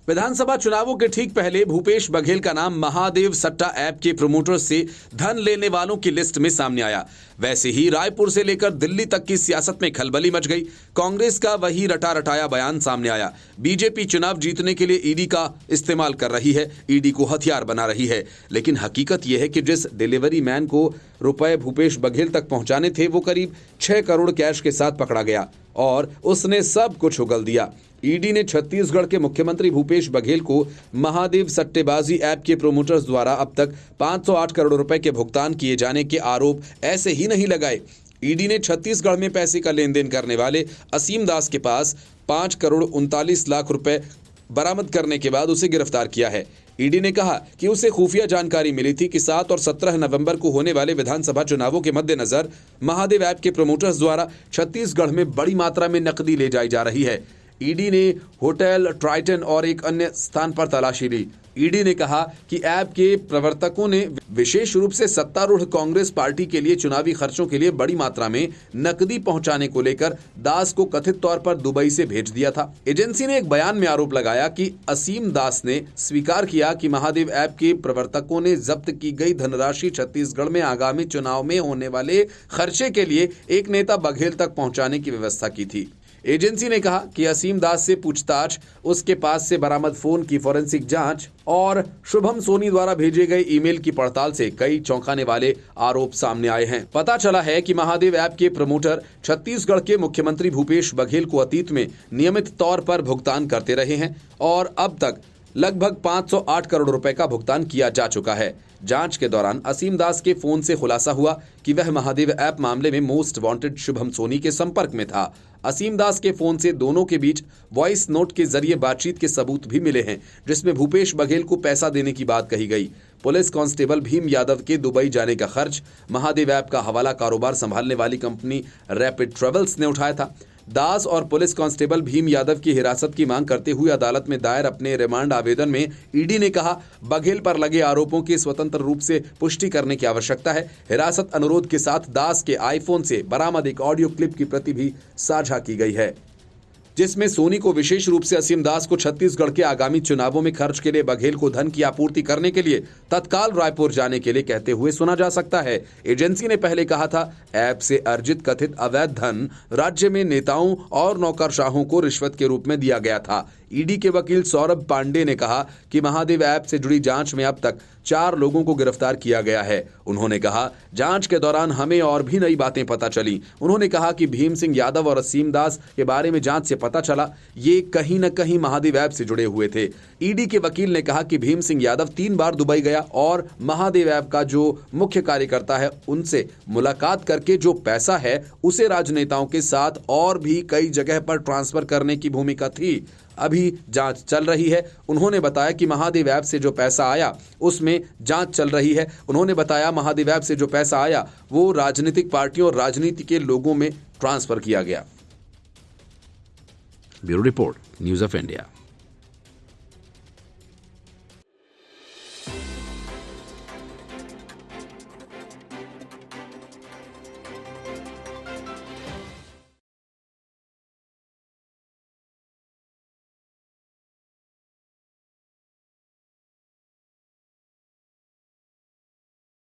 विधानसभा चुनावों के ठीक पहले भूपेश बघेल का नाम महादेव सट्टा ऐप के प्रमोटर से धन लेने वालों की लिस्ट में सामने आया। वैसे ही रायपुर से लेकर दिल्ली तक की सियासत में खलबली मच गई। कांग्रेस का वही रटा रटाया बयान सामने आया। बीजेपी चुनाव जीतने के लिए ईडी का इस्तेमाल कर रही है, ईडी को हथियार बना रही है। लेकिन हकीकत यह है कि जिस डिलीवरी मैन को रुपए भूपेश बघेल तक पहुंचाने थे वो करीब 6 करोड़ कैश के साथ पकड़ा गया और उसने सब कुछ उगल दिया। ईडी ने छत्तीसगढ़ के मुख्यमंत्री भूपेश बघेल को महादेव सट्टेबाजी ऐप के प्रोमोटर्स द्वारा अब तक 508 करोड़ रुपए के भुगतान किए जाने के आरोप ऐसे ही नहीं लगाए। ईडी ने छत्तीसगढ़ में पैसे का लेन देन करने वाले असीम दास के पास 5 करोड़ 39 लाख रुपए बरामद करने के बाद उसे गिरफ्तार किया है। ईडी ने कहा कि उसे खुफिया जानकारी मिली थी कि 7 और 17 नवंबर को होने वाले विधानसभा चुनावों के मद्देनजर महादेव ऐप के प्रमोटर्स द्वारा छत्तीसगढ़ में बड़ी मात्रा में नकदी ले जाई जा रही है। ईडी ने होटल ट्राइटन और एक अन्य स्थान पर तलाशी ली। ईडी ने कहा कि ऐप के प्रवर्तकों ने विशेष रूप से सत्तारूढ़ कांग्रेस पार्टी के लिए चुनावी खर्चों के लिए बड़ी मात्रा में नकदी पहुंचाने को लेकर दास को कथित तौर पर दुबई से भेज दिया था। एजेंसी ने एक बयान में आरोप लगाया कि असीम दास ने स्वीकार किया कि महादेव ऐप के प्रवर्तकों ने जब्त की गई धनराशि छत्तीसगढ़ में आगामी चुनाव में होने वाले खर्चे के लिए एक नेता बघेल तक पहुंचाने की व्यवस्था की थी। एजेंसी ने कहा कि असीम दास से पूछताछ, उसके पास से बरामद फोन की फोरेंसिक जांच और शुभम सोनी द्वारा भेजे गए ईमेल की पड़ताल से कई चौंकाने वाले आरोप सामने आए हैं। पता चला है कि महादेव ऐप के प्रमोटर छत्तीसगढ़ के मुख्यमंत्री भूपेश बघेल को अतीत में नियमित तौर पर भुगतान करते रहे हैं और अब तक लगभग 508 करोड़ रुपए का भुगतान किया जा चुका है। जांच के दौरान असीम दास के फोन से खुलासा हुआ कि वह महादेव ऐप मामले में मोस्ट वांटेड शुभम सोनी के संपर्क में था। असीम दास के फोन से दोनों के बीच वॉइस नोट के जरिए बातचीत के सबूत भी मिले हैं, जिसमें भूपेश बघेल को पैसा देने की बात कही गई। पुलिस कांस्टेबल भीम यादव के दुबई जाने का खर्च महादेव ऐप का हवाला कारोबार संभालने वाली कंपनी रैपिड ट्रेवल्स ने उठाया था। दास और पुलिस कांस्टेबल भीम यादव की हिरासत की मांग करते हुए अदालत में दायर अपने रिमांड आवेदन में ईडी ने कहा, बघेल पर लगे आरोपों की स्वतंत्र रूप से पुष्टि करने की आवश्यकता है। हिरासत अनुरोध के साथ दास के आईफोन से बरामद एक ऑडियो क्लिप की प्रति भी साझा की गई है, जिसमें सोनी को विशेष रूप से असीम दास को छत्तीसगढ़ के आगामी चुनावों में खर्च के लिए बघेल को धन की आपूर्ति करने के लिए तत्काल रायपुर जाने के लिए कहते हुए सुना जा सकता है। एजेंसी ने पहले कहा था, ऐप से अर्जित कथित अवैध धन राज्य में नेताओं और नौकरशाहों को रिश्वत के रूप में दिया गया था। ईडी के वकील सौरभ पांडे ने कहा कि महादेव ऐप से जुड़ी जांच में अब तक 4 लोगों को गिरफ्तार किया गया है। उन्होंने कहा, जांच के दौरान हमें और भी नई बातें पता चली। उन्होंने कहा कि भीम सिंह यादव और असीम दास के बारे में जांच से पता चला ये कहीं न कहीं महादेव ऐप से जुड़े हुए थे। ईडी के वकील ने कहा कि भीम सिंह यादव 3 बार दुबई गया और महादेव ऐप का जो मुख्य कार्यकर्ता है उनसे मुलाकात करके जो पैसा है उसे राजनेताओं के साथ और भी कई जगह पर ट्रांसफर करने की भूमिका थी। अभी जांच चल रही है। उन्होंने बताया कि महादेव ऐप से जो पैसा आया उसमें जांच चल रही है। उन्होंने बताया महादेव ऐप से जो पैसा आया वो राजनीतिक पार्टियों और राजनीति के लोगों में ट्रांसफर किया गया। Bureau report, news of India.